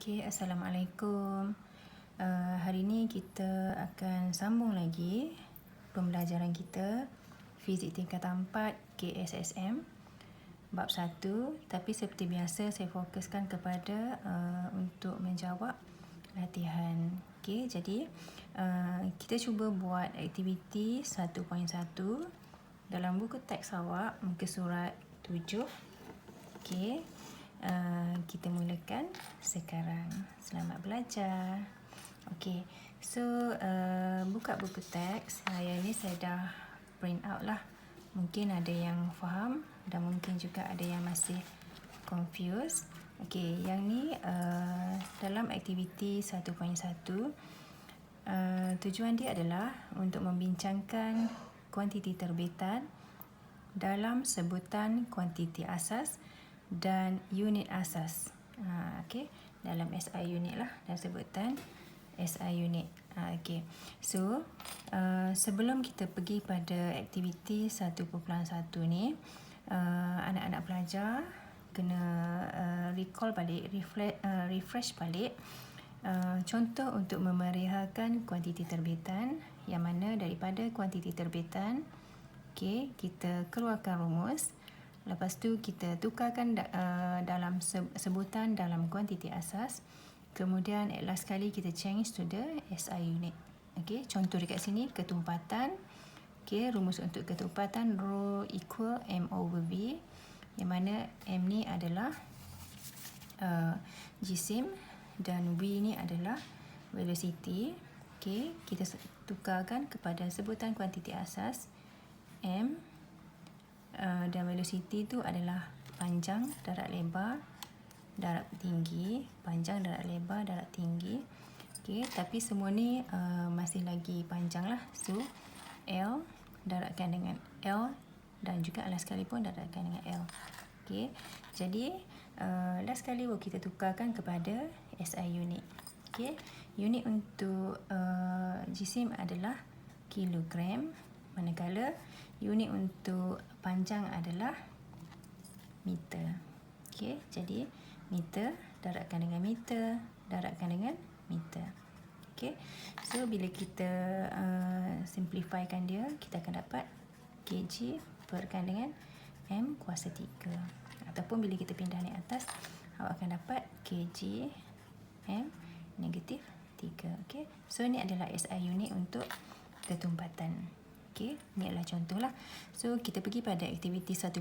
Okay, Assalamualaikum. Hari ini kita akan sambung lagi pembelajaran kita Fizik tingkatan 4 KSSM bab 1, tapi seperti biasa saya fokuskan kepada untuk menjawab latihan. Okay, jadi kita cuba buat aktiviti 1.1 dalam buku teks awak muka surat 7. Okay. Kita mulakan sekarang. Selamat belajar. Okey. So, buka buku teks. Yang ini saya dah print out lah. Mungkin ada yang faham dan mungkin juga ada yang masih confused. Okey, yang ni dalam aktiviti 1.1, tujuan dia adalah untuk membincangkan kuantiti terbitan dalam sebutan kuantiti asas dan unit asas. Okey, dalam SI unit lah dan sebutan SI unit. Okey. So, sebelum kita pergi pada aktiviti 1.1 ni, anak-anak pelajar kena recall balik, refresh balik contoh untuk memerihakan kuantiti terbitan, yang mana daripada kuantiti terbitan, okey, kita keluarkan rumus. Lepas tu kita tukarkan dalam sebutan dalam kuantiti asas. Kemudian at last sekali kita change to the SI unit. Okey, contoh dekat sini ketumpatan. Okey, rumus untuk ketumpatan rho equal M over V, yang mana M ni adalah jisim dan V ni adalah velocity. Okey, kita tukarkan kepada sebutan kuantiti asas M. Dan velocity tu adalah panjang, darat lebar, darat tinggi, panjang, darat lebar, darat tinggi. Okey, tapi semua ni masih lagi panjang lah. So, L daratkan dengan L dan juga last sekali pun daratkan dengan L. Okey, jadi last sekali kita tukarkan kepada SI unit. Okey, unit untuk jisim adalah kilogram, manakala unit untuk panjang adalah meter. Okey, jadi meter daratkan dengan meter, daratkan dengan meter. Okey, so bila kita simplifykan dia, kita akan dapat kg perkan dengan M kuasa 3. Ataupun bila kita pindah naik atas, awak akan dapat kg M negatif 3. Okey, so ni adalah SI unit untuk ketumpatan. Okey, ni adalah contoh lah. So, kita pergi pada aktiviti 1.1.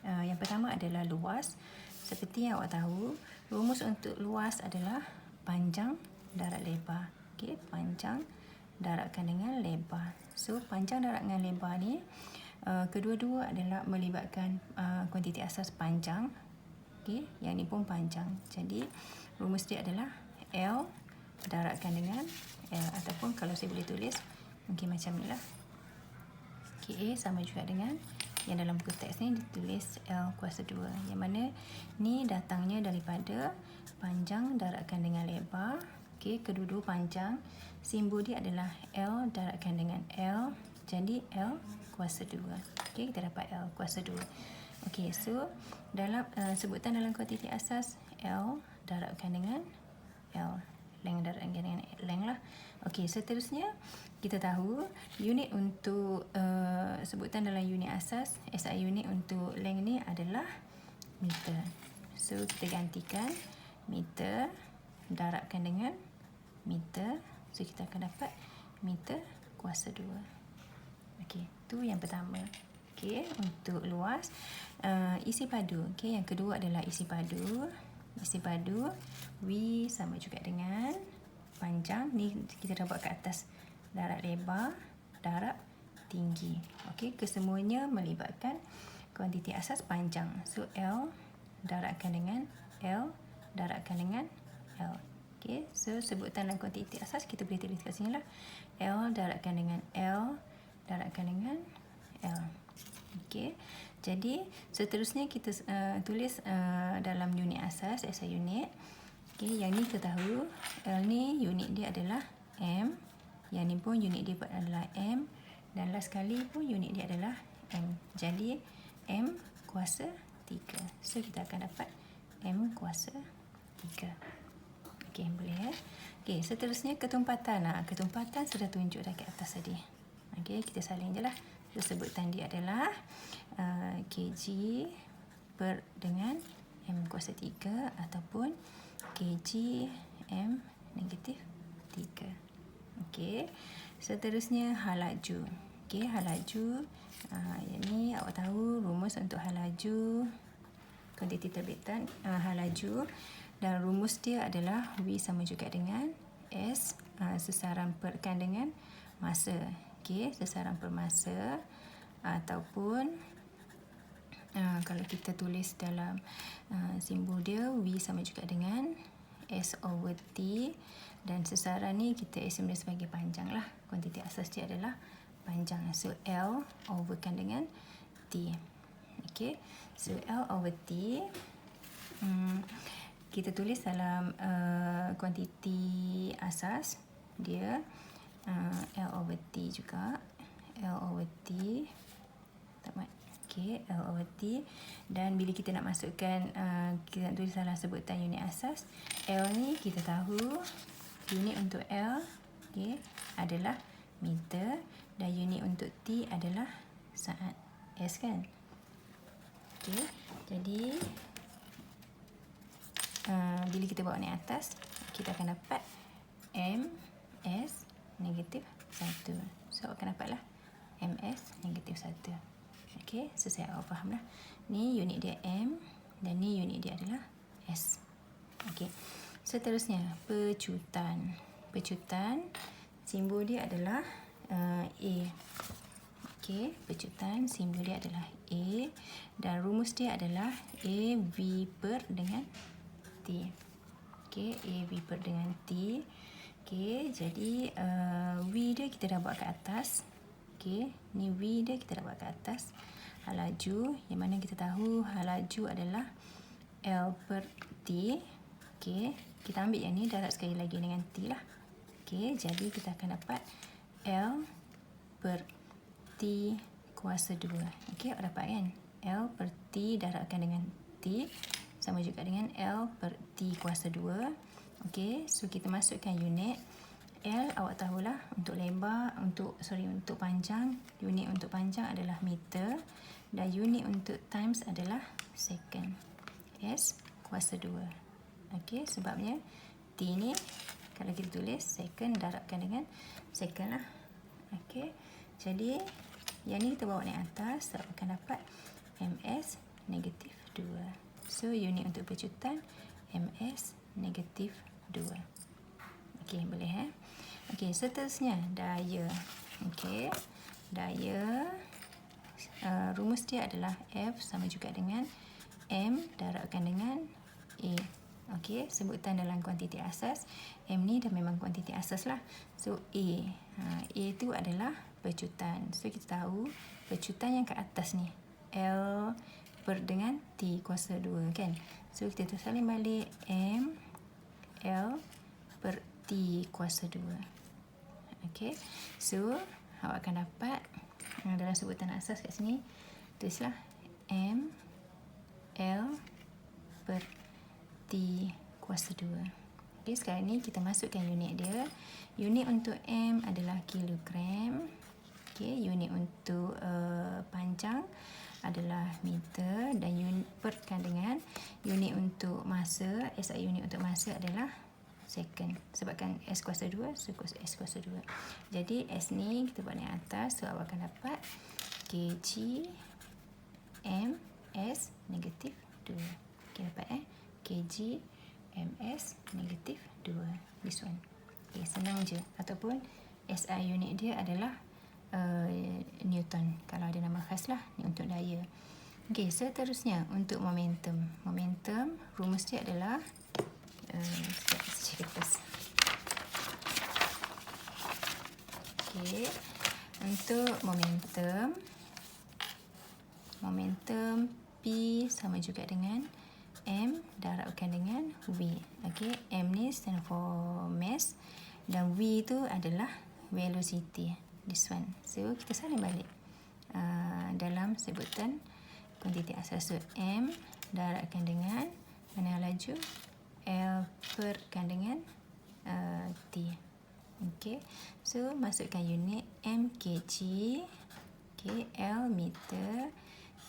Yang pertama adalah luas. Seperti yang awak tahu, rumus untuk luas adalah panjang darat lebar. Okey, panjang daratkan dengan lebar. So, panjang darat dengan lebar ni, kedua-dua adalah melibatkan kuantiti asas panjang. Okey, yang ni pun panjang. Jadi, rumus dia adalah L daratkan dengan L. Ataupun kalau saya boleh tulis, mungkin macam ni lah. KA sama juga dengan yang dalam buku teks ni ditulis L kuasa 2. Yang mana ni datangnya daripada panjang daratkan dengan lebar. Okey, kedua-dua panjang. Simbol dia adalah L daratkan dengan L. Jadi L kuasa 2. Okey, kita dapat L kuasa 2. Okey, so dalam sebutan dalam kuantiti asas L daratkan dengan L. Length daratkan dengan length lah. Okey, seterusnya kita tahu unit untuk sebutan dalam unit asas, SI unit untuk length ni adalah meter. So, kita gantikan meter daratkan dengan meter. So, kita akan dapat meter kuasa 2. Okey, tu yang pertama. Okey, untuk luas, isi padu. Okey, yang kedua adalah isi padu. Isi padu V sama juga dengan panjang. Ni kita dah buat kat atas. Darat lebar, darat tinggi. Okey, kesemuanya melibatkan kuantiti asas panjang. So, L daratkan dengan L, daratkan dengan L. Okey, so sebutan dalam kuantiti asas kita boleh tulis kat sini lah. L daratkan dengan L, daratkan dengan L. Okey, jadi seterusnya kita tulis dalam unit asas, SI unit. Okey, yang ni kita tahu L ni unit dia adalah M. Yang ni pun unit dia adalah M. Dan last sekali pun unit dia adalah M. Jadi M kuasa 3. So, kita akan dapat M kuasa 3. Okey, boleh. Okey, seterusnya ketumpatan. Ketumpatan sudah tunjuk dah kat atas tadi. Okey, kita salin je lah. So, sebutan dia adalah kg per dengan M kuasa 3 ataupun kg M negatif 3. Okey, seterusnya hal laju. Okey, hal laju. Yang ni awak tahu rumus untuk hal laju, kuantiti terbitan hal laju, dan rumus dia adalah V sama juga dengan S sesaran perkan dengan masa. Okey, sesaran per masa ataupun kalau kita tulis dalam simbol dia V sama juga dengan S over T, dan sesaran ni kita assume dia sebagai panjang lah. Kuantiti asas dia adalah panjang. So L overkan dengan T. Okey, so L over T kita tulis dalam kuantiti asas dia L over T juga. L over T. Okey, L over T. Dan bila kita nak masukkan, kita nak tulis dalam sebutan unit asas, L ni kita tahu unit untuk L, okey, adalah meter, dan unit untuk T adalah saat. S kan? Okey, jadi bila kita bawa naik atas, kita akan dapat MS negatif 1. So, akan dapatlah MS negatif 1. Okey, so saya awak faham lah. Ni unit dia M dan ni unit dia adalah S. Okey, seterusnya pecutan. Pecutan, simbol dia adalah A. Okey, pecutan, simbol dia adalah A, dan rumus dia adalah AV per dengan T. Okey, AV per dengan T. Okey, jadi V dia kita dah buat kat atas. Okey, ni V dia kita dah buat kat atas. Hal laju, yang mana kita tahu hal laju adalah L per T. Okey, kita ambil yang ni darab sekali lagi dengan T lah. Okey, jadi kita akan dapat L per T kuasa 2. Okey, awak dapat kan? L per T darabkan dengan T sama juga dengan L per T kuasa 2. Okey, so kita masukkan unit. L awak tahulah untuk lebar, untuk panjang, unit untuk panjang adalah meter, dan unit untuk times adalah second. S kuasa 2. Okey, sebabnya T ni kalau kita tulis second darabkan dengan second lah. Okey, jadi yang ni kita bawa naik atas, so akan dapat MS negatif 2. So, unit untuk pecutan MS negatif 2. Okey, boleh Okey, seterusnya daya. Okey, daya, rumus dia adalah F sama juga dengan M darabkan dengan A. Okey, sebutan dalam kuantiti asas, M ni dah memang kuantiti asas lah. So, A tu adalah pecutan. So, kita tahu pecutan yang kat atas ni L per dengan T kuasa 2 kan. So, kita tersalin balik M L per T kuasa 2. Okey, so awak akan dapat dalam sebutan asas kat sini, tulislah M L per T kuasa 2. Okey, sekarang ni kita masukkan unit dia. Unit untuk M adalah kilogram. Okey, unit untuk panjang adalah meter, dan unit perkan dengan unit untuk masa, SI unit untuk masa adalah second. Sebabkan S kuasa 2, so S kuasa 2. Jadi S ni kita buat naik atas, so awak akan dapat kg MS negatif 2. Okay, dapat kg MS negatif 2. This one. Okay, senang je. Ataupun SI unit dia adalah Newton. Kalau ada nama khas lah, ni untuk daya. Okey, seterusnya untuk momentum. Momentum, rumus dia adalah Okey, untuk momentum P sama juga dengan M darabkan dengan V. Okey, M ni stand for mass dan V tu adalah velocity. This one. So, kita salin balik dalam sebutan kuantiti asas. So, M darabkan dengan mana laju? L perkan dengan T. Okey, so masukkan unit M kg, okay, L meter,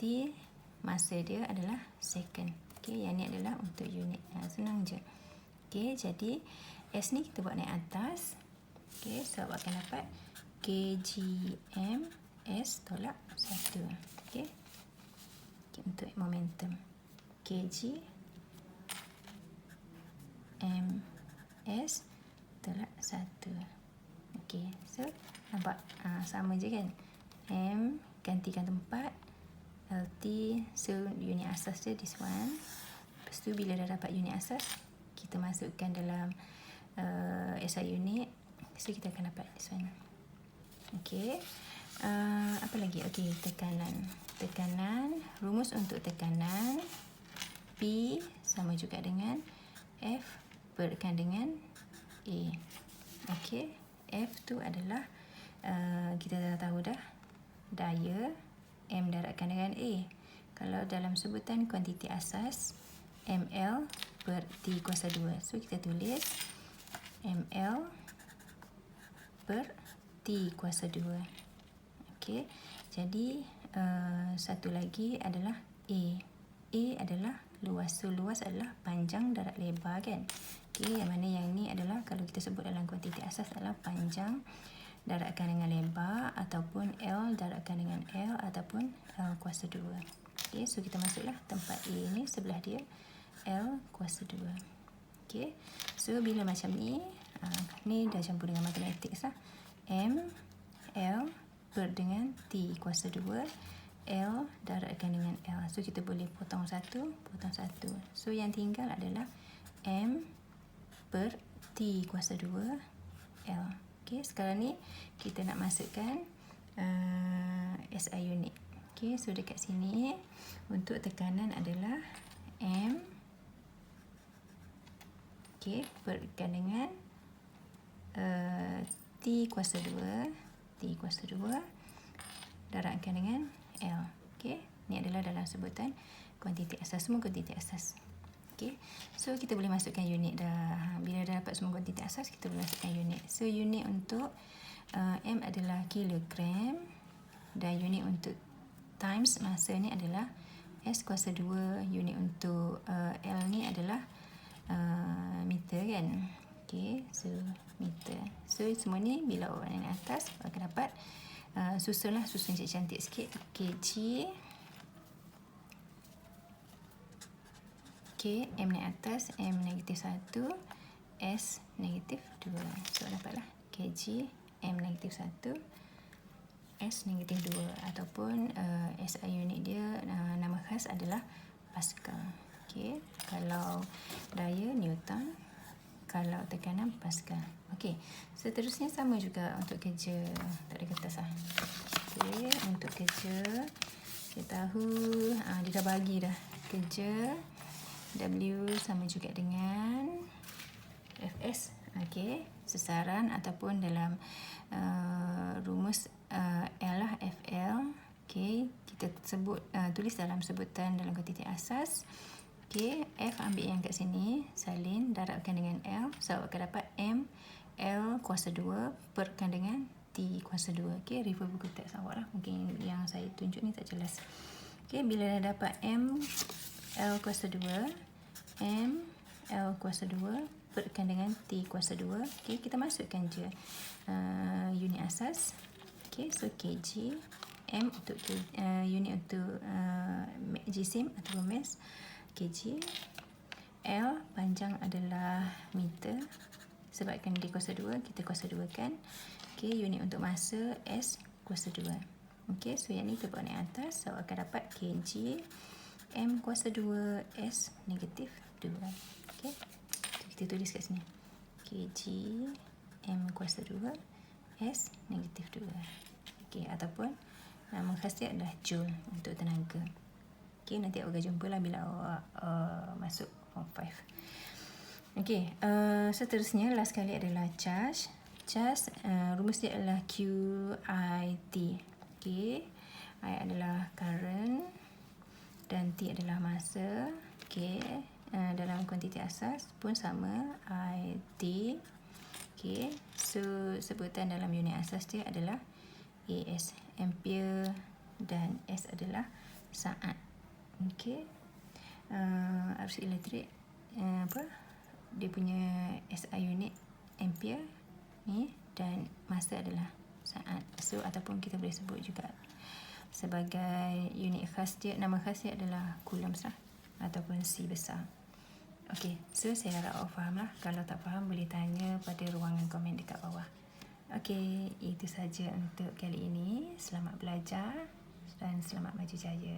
T masa dia adalah second. Okey, yang ni adalah untuk unit. Senang je. Okey, jadi S ni kita buat naik atas. Okey, so awak akan dapat kgm S tolak 1. Okey, untuk momentum kg ms tolak 1. Okey, so nampak sama je kan. M gantikan tempat, LT, so unit asas dia this one. Lepas tu bila dah dapat unit asas, kita masukkan dalam SI unit, so kita akan dapat this one. Okey, apa lagi? Okey, tekanan, rumus untuk tekanan P sama juga dengan F perkan dengan A. Okey, F tu adalah kita dah tahu dah, daya, M darabkan dengan A. Kalau dalam sebutan kuantiti asas, ml per T kuasa 2. So kita tulis ml per T kuasa 2. Okey, jadi satu lagi adalah A. A adalah luas. So luas adalah panjang darab lebar kan. Okey, yang mana yang ni adalah kalau kita sebut dalam kuantiti asas adalah panjang darabkan dengan lebar, ataupun L darabkan dengan L, ataupun L kuasa 2. Okey, so kita masuklah tempat A ni sebelah dia L kuasa 2. Okey, so bila macam ni, ni dah campur dengan matematik lah. M L per dengan T kuasa 2, L darabkan dengan L. So kita boleh potong satu. So yang tinggal adalah M per T kuasa 2 L. Okey, sekarang ni kita nak masukkan SI unit. Okey, so dekat sini untuk tekanan adalah M, okey, perkan dengan T kuasa 2 darabkan dengan L. Okey, ni adalah dalam sebutan kuantiti asas, semua kuantiti asas. Okey, so kita boleh masukkan unit dah. Bila dah dapat semua kuantiti asas, kita boleh masukkan unit. So unit untuk M adalah kilogram, dan unit untuk times masa ni adalah S kuasa 2. Unit untuk L ni adalah meter kan. Okey, so meter. So semua ni bila awak naik atas, awak akan dapat susun cantik sikit. kg, K, M naik atas, M negatif 1, S negatif 2. So dapatlah kg, M negatif 1, S negatif 2, ataupun SI unit dia nama khas adalah Pascal. Okey, kalau daya Newton, kalau tekanan Pascal. Okey, seterusnya sama juga untuk kerja, tak ada kertas lah. Okey, untuk kerja kita tahu dia dah bagi dah kerja W sama juga dengan Fs. Okey, sesaran ataupun dalam rumus L lah, FL. Okey, kita sebut tulis dalam sebutan dalam kuantiti asas. Okey, F ambil yang kat sini, salin darabkan dengan L. So awak akan dapat M L kuasa 2 perkan dengan T kuasa 2. Okey, refer buku teks awak lah. Mungkin yang saya tunjuk ni tak jelas. Okey, bila dah dapat M L kuasa 2, M L kuasa 2 perkan dengan T kuasa 2. Okey, kita masukkan je unit asas. Okey, so kg, M untuk unit untuk jisim ataupun mass, kg. L panjang adalah meter, sebabkan dia kuasa 2, kita kuasa 2 kan. Okey, unit untuk masa S kuasa 2. Okey, so yang ni kita buat naik atas, so akan dapat kg M kuasa 2 S negatif 2. Okey, kita tulis kat sini kg M kuasa 2 S negatif 2. Okey, ataupun nama khas dia adalah joule untuk tenaga. Okey, nanti awak akan jumpa lah bila awak masuk form 5. Okey, seterusnya last kali adalah charge. Charge rumus dia adalah QIT. Okey, I adalah current dan T adalah masa. Okey, dalam kuantiti aktiviti asas pun sama, IT. Okey, so sebutan dalam unit asas dia adalah AS, ampere, dan S adalah saat. Okey. Arus elektrik dia punya SI unit ampere ni, dan masa adalah saat. So ataupun kita boleh sebut juga sebagai unit khas dia, nama khas dia adalah coulombs lah, ataupun C besar. Okey, so saya harap awak faham lah. Kalau tak faham boleh tanya pada ruangan komen dekat bawah. Okey, itu saja untuk kali ini. Selamat belajar dan selamat maju jaya.